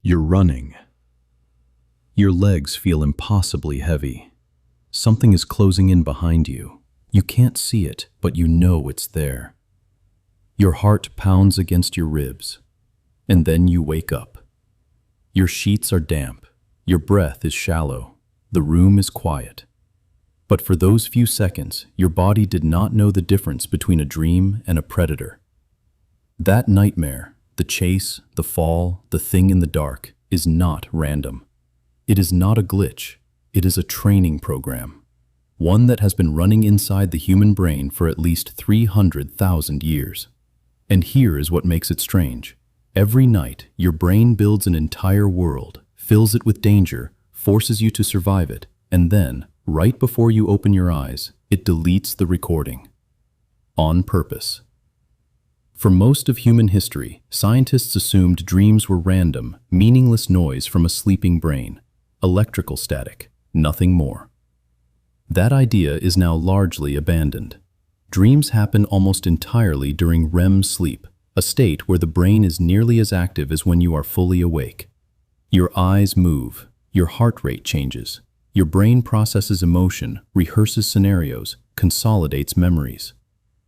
You're running. Your legs feel impossibly heavy. Something is closing in behind you. You can't see it, but you know it's there. Your heart pounds against your ribs, and then you wake up. Your sheets are damp. Your breath is shallow. The room is quiet. But for those few seconds, your body did not know the difference between a dream and a predator. That nightmare, the chase, the fall, the thing in the dark, is not random. It is not a glitch. It is a training program. One that has been running inside the human brain for at least 300,000 years. And here is what makes it strange. Every night, your brain builds an entire world, fills it with danger, forces you to survive it, and then, right before you open your eyes, it deletes the recording. On purpose. For most of human history, scientists assumed dreams were random, meaningless noise from a sleeping brain, electrical static, nothing more. That idea is now largely abandoned. Dreams happen almost entirely during REM sleep, a state where the brain is nearly as active as when you are fully awake. Your eyes move, your heart rate changes, your brain processes emotion, rehearses scenarios, consolidates memories.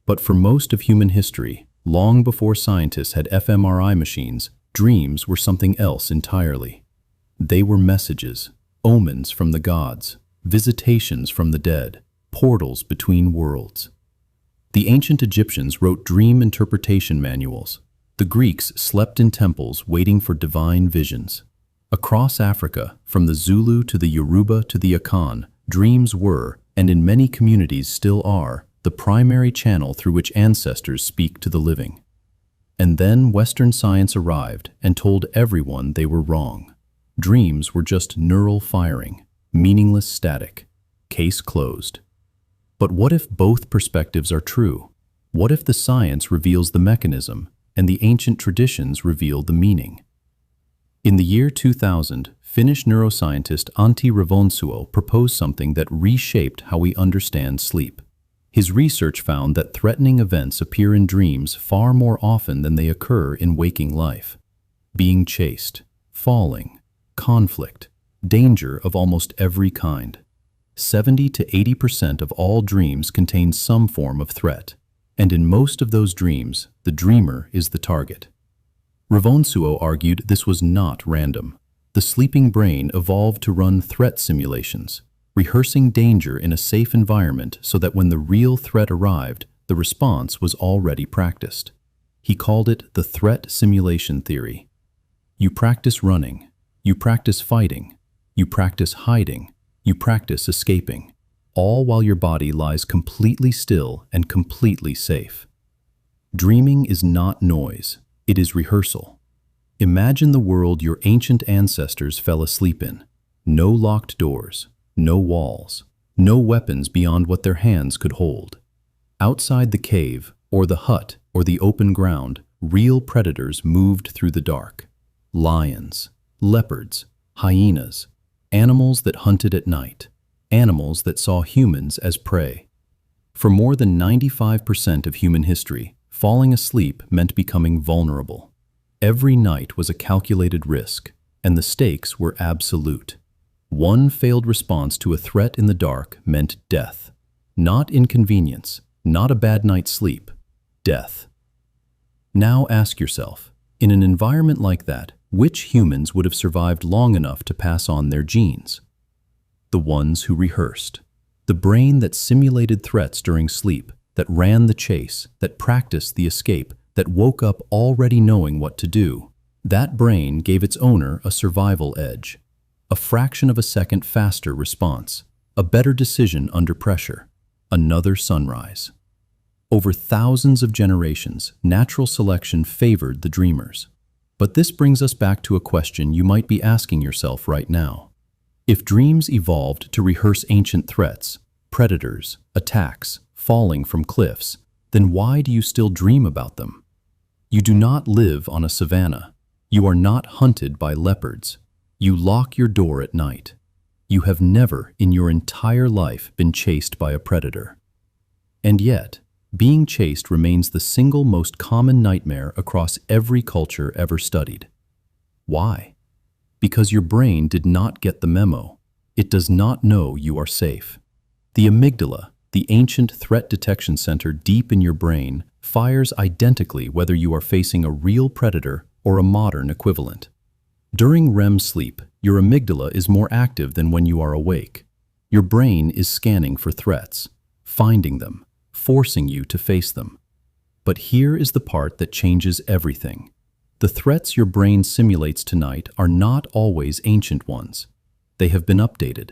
But for most of human history, long before scientists had fMRI machines, dreams were something else entirely. They were messages, omens from the gods, visitations from the dead, portals between worlds. The ancient Egyptians wrote dream interpretation manuals. The Greeks slept in temples waiting for divine visions. Across Africa, from the Zulu to the Yoruba to the Akan, dreams were, and in many communities still are, the primary channel through which ancestors speak to the living. And then Western science arrived and told everyone they were wrong. Dreams were just neural firing, meaningless static. Case closed. But what if both perspectives are true? What if the science reveals the mechanism and the ancient traditions reveal the meaning? In the year 2000, Finnish neuroscientist Antti Revonsuo proposed something that reshaped how we understand sleep. His research found that threatening events appear in dreams far more often than they occur in waking life. Being chased, falling, conflict, danger of almost every kind. 70 to 80% of all dreams contain some form of threat, and in most of those dreams, the dreamer is the target. Revonsuo argued this was not random. The sleeping brain evolved to run threat simulations, rehearsing danger in a safe environment so that when the real threat arrived, the response was already practiced. He called it the threat simulation theory. You practice running, you practice fighting, you practice hiding, you practice escaping, all while your body lies completely still and completely safe. Dreaming is not noise, it is rehearsal. Imagine the world your ancient ancestors fell asleep in. No locked doors, no walls, no weapons beyond what their hands could hold. Outside the cave, or the hut, or the open ground, real predators moved through the dark. Lions, leopards, hyenas, animals that hunted at night, animals that saw humans as prey. For more than 95% of human history, falling asleep meant becoming vulnerable. Every night was a calculated risk, and the stakes were absolute. One failed response to a threat in the dark meant death. Not inconvenience, not a bad night's sleep, death. Now ask yourself, in an environment like that, which humans would have survived long enough to pass on their genes? The ones who rehearsed. The brain that simulated threats during sleep, that ran the chase, that practiced the escape, that woke up already knowing what to do. That brain gave its owner a survival edge. A fraction of a second faster response, a better decision under pressure, another sunrise. Over thousands of generations, natural selection favored the dreamers. But this brings us back to a question you might be asking yourself right now. If dreams evolved to rehearse ancient threats, predators, attacks, falling from cliffs, then why do you still dream about them? You do not live on a savanna. You are not hunted by leopards. You lock your door at night. You have never in your entire life been chased by a predator. And yet, being chased remains the single most common nightmare across every culture ever studied. Why? Because your brain did not get the memo. It does not know you are safe. The amygdala, the ancient threat detection center deep in your brain, fires identically whether you are facing a real predator or a modern equivalent. During REM sleep, your amygdala is more active than when you are awake. Your brain is scanning for threats, finding them, forcing you to face them. But here is the part that changes everything. The threats your brain simulates tonight are not always ancient ones. They have been updated.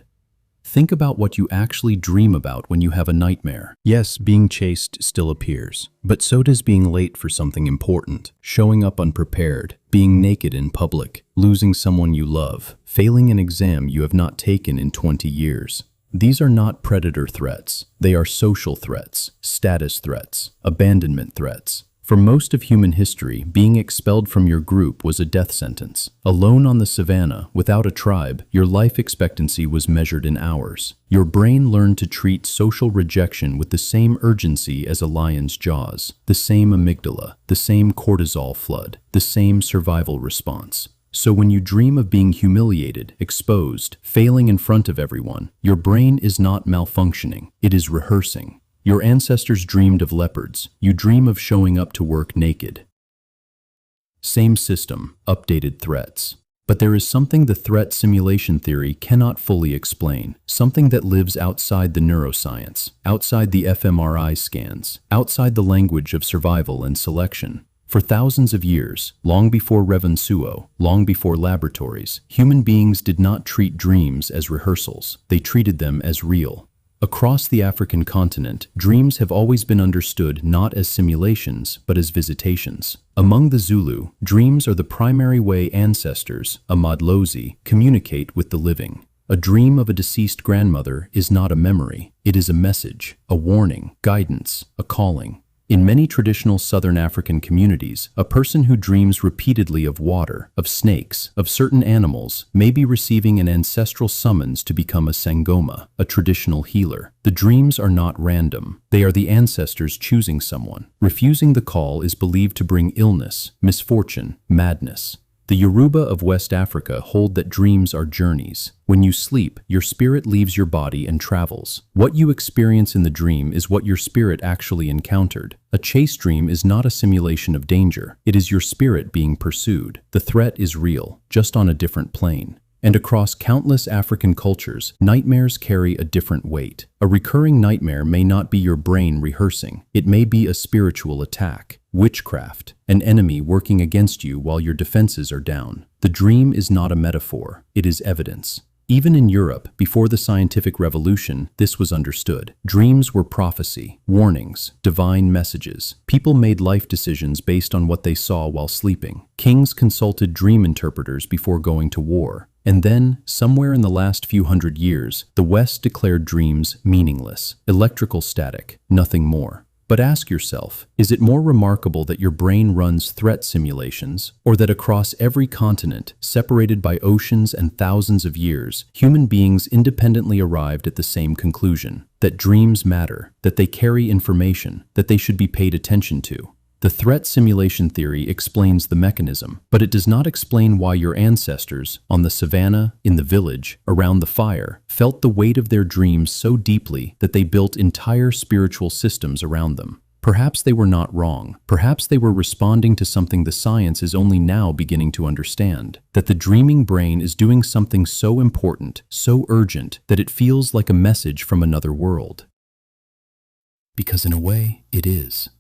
Think about what you actually dream about when you have a nightmare. Yes, being chased still appears, but so does being late for something important, showing up unprepared, being naked in public, losing someone you love, failing an exam you have not taken in 20 years. These are not predator threats. They are social threats, status threats, abandonment threats. For most of human history, being expelled from your group was a death sentence. Alone on the savannah, without a tribe, your life expectancy was measured in hours. Your brain learned to treat social rejection with the same urgency as a lion's jaws, the same amygdala, the same cortisol flood, the same survival response. So when you dream of being humiliated, exposed, failing in front of everyone, your brain is not malfunctioning, it is rehearsing. Your ancestors dreamed of leopards. You dream of showing up to work naked. Same system, updated threats. But there is something the threat simulation theory cannot fully explain, something that lives outside the neuroscience, outside the fMRI scans, outside the language of survival and selection. For thousands of years, long before Revonsuo, long before laboratories, human beings did not treat dreams as rehearsals. They treated them as real. Across the African continent, dreams have always been understood not as simulations, but as visitations. Among the Zulu, dreams are the primary way ancestors, amadlozi, communicate with the living. A dream of a deceased grandmother is not a memory. It is a message, a warning, guidance, a calling. In many traditional Southern African communities, a person who dreams repeatedly of water, of snakes, of certain animals, may be receiving an ancestral summons to become a sangoma, a traditional healer. The dreams are not random. They are the ancestors choosing someone. Refusing the call is believed to bring illness, misfortune, madness. The Yoruba of West Africa hold that dreams are journeys. When you sleep, your spirit leaves your body and travels. What you experience in the dream is what your spirit actually encountered. A chase dream is not a simulation of danger. It is your spirit being pursued. The threat is real, just on a different plane. And across countless African cultures, nightmares carry a different weight. A recurring nightmare may not be your brain rehearsing. It may be a spiritual attack, witchcraft, an enemy working against you while your defenses are down. The dream is not a metaphor. It is evidence. Even in Europe, before the scientific revolution, this was understood. Dreams were prophecy, warnings, divine messages. People made life decisions based on what they saw while sleeping. Kings consulted dream interpreters before going to war. And then, somewhere in the last few hundred years, the West declared dreams meaningless, electrical static, nothing more. But ask yourself, is it more remarkable that your brain runs threat simulations, or that across every continent, separated by oceans and thousands of years, human beings independently arrived at the same conclusion, that dreams matter, that they carry information, that they should be paid attention to? The threat simulation theory explains the mechanism, but it does not explain why your ancestors, on the savannah, in the village, around the fire, felt the weight of their dreams so deeply that they built entire spiritual systems around them. Perhaps they were not wrong. Perhaps they were responding to something the science is only now beginning to understand, that the dreaming brain is doing something so important, so urgent, that it feels like a message from another world. Because in a way, it is.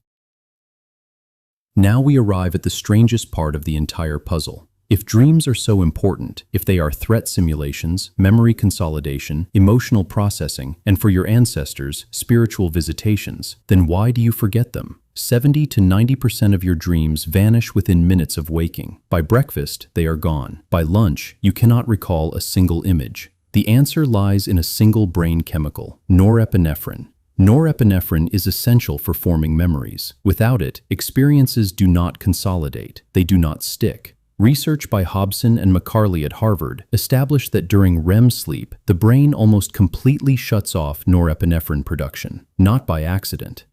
Now we arrive at the strangest part of the entire puzzle. If dreams are so important, if they are threat simulations, memory consolidation, emotional processing, and for your ancestors, spiritual visitations, then why do you forget them? 70 to 90% of your dreams vanish within minutes of waking. By breakfast, they are gone. By lunch, you cannot recall a single image. The answer lies in a single brain chemical, norepinephrine. Norepinephrine is essential for forming memories. Without it, experiences do not consolidate. They do not stick. Research by Hobson and McCarley at Harvard established that during REM sleep, the brain almost completely shuts off norepinephrine production, not by accident.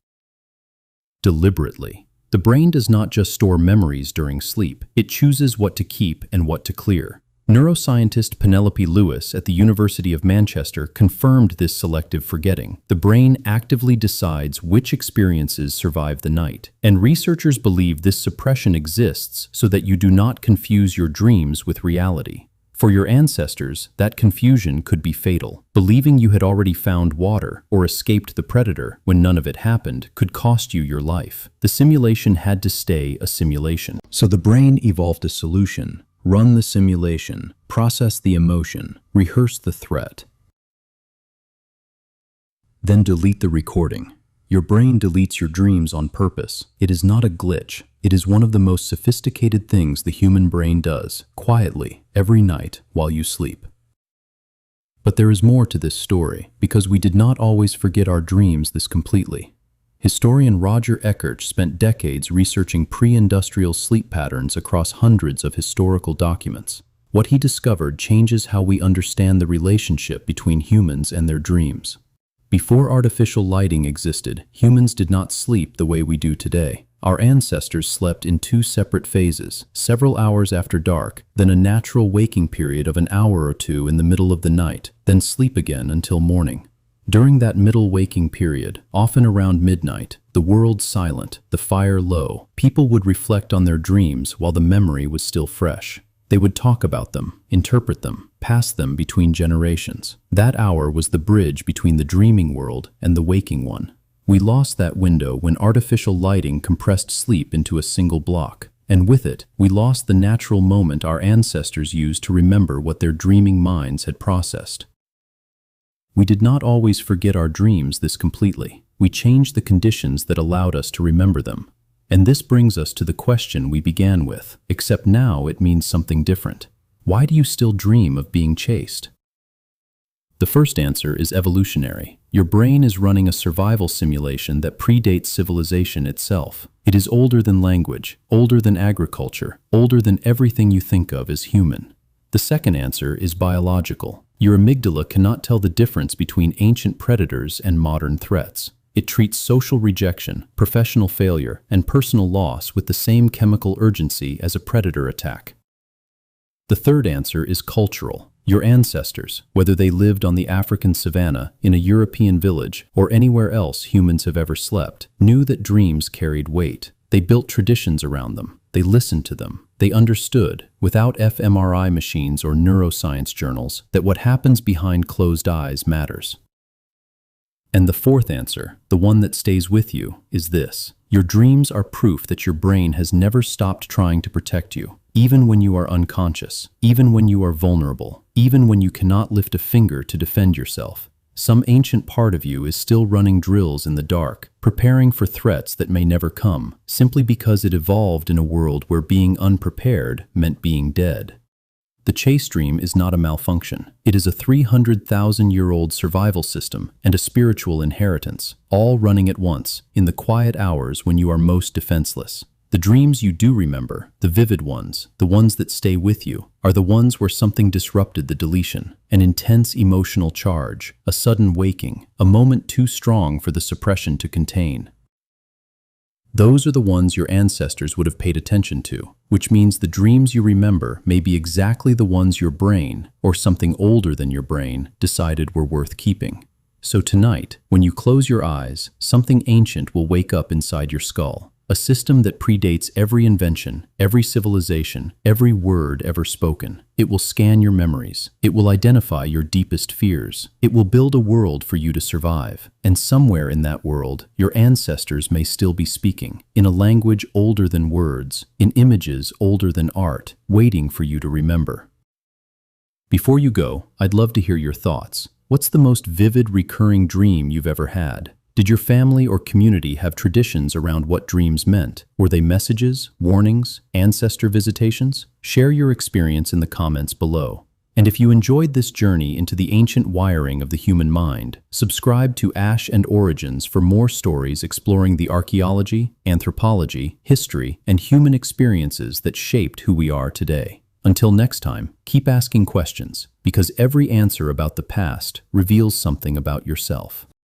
Deliberately. The brain does not just store memories during sleep. It chooses what to keep and what to clear. Neuroscientist Penelope Lewis at the University of Manchester confirmed this selective forgetting. The brain actively decides which experiences survive the night, and researchers believe this suppression exists so that you do not confuse your dreams with reality. For your ancestors, that confusion could be fatal. Believing you had already found water or escaped the predator when none of it happened could cost you your life. The simulation had to stay a simulation. So the brain evolved a solution. Run the simulation, process the emotion, rehearse the threat. Then delete the recording. Your brain deletes your dreams on purpose. It is not a glitch. It is one of the most sophisticated things the human brain does, quietly, every night while you sleep. But there is more to this story, because we did not always forget our dreams this completely. Historian Roger Ekirch spent decades researching pre-industrial sleep patterns across hundreds of historical documents. What he discovered changes how we understand the relationship between humans and their dreams. Before artificial lighting existed, humans did not sleep the way we do today. Our ancestors slept in two separate phases, several hours after dark, then a natural waking period of an hour or two in the middle of the night, then sleep again until morning. During that middle waking period, often around midnight, the world silent, the fire low, people would reflect on their dreams while the memory was still fresh. They would talk about them, interpret them, pass them between generations. That hour was the bridge between the dreaming world and the waking one. We lost that window when artificial lighting compressed sleep into a single block. And with it, we lost the natural moment our ancestors used to remember what their dreaming minds had processed. We did not always forget our dreams this completely. We changed the conditions that allowed us to remember them. And this brings us to the question we began with, except now it means something different. Why do you still dream of being chased? The first answer is evolutionary. Your brain is running a survival simulation that predates civilization itself. It is older than language, older than agriculture, older than everything you think of as human. The second answer is biological. Your amygdala cannot tell the difference between ancient predators and modern threats. It treats social rejection, professional failure, and personal loss with the same chemical urgency as a predator attack. The third answer is cultural. Your ancestors, whether they lived on the African savanna, in a European village, or anywhere else humans have ever slept, knew that dreams carried weight. They built traditions around them. They listened to them. They understood, without fMRI machines or neuroscience journals, that what happens behind closed eyes matters. And the fourth answer, the one that stays with you, is this. Your dreams are proof that your brain has never stopped trying to protect you, even when you are unconscious, even when you are vulnerable, even when you cannot lift a finger to defend yourself. Some ancient part of you is still running drills in the dark, preparing for threats that may never come, simply because it evolved in a world where being unprepared meant being dead. The chase dream is not a malfunction. It is a 300,000-year-old survival system and a spiritual inheritance, all running at once, in the quiet hours when you are most defenseless. The dreams you do remember, the vivid ones, the ones that stay with you, are the ones where something disrupted the deletion. An intense emotional charge, a sudden waking, a moment too strong for the suppression to contain. Those are the ones your ancestors would have paid attention to, which means the dreams you remember may be exactly the ones your brain, or something older than your brain, decided were worth keeping. So tonight, when you close your eyes, something ancient will wake up inside your skull. A system that predates every invention, every civilization, every word ever spoken. It will scan your memories. It will identify your deepest fears. It will build a world for you to survive. And somewhere in that world, your ancestors may still be speaking, in a language older than words, in images older than art, waiting for you to remember. Before you go, I'd love to hear your thoughts. What's the most vivid, recurring dream you've ever had? Did your family or community have traditions around what dreams meant? Were they messages, warnings, ancestor visitations? Share your experience in the comments below. And if you enjoyed this journey into the ancient wiring of the human mind, subscribe to Ash and Origins for more stories exploring the archaeology, anthropology, history, and human experiences that shaped who we are today. Until next time, keep asking questions, because every answer about the past reveals something about yourself.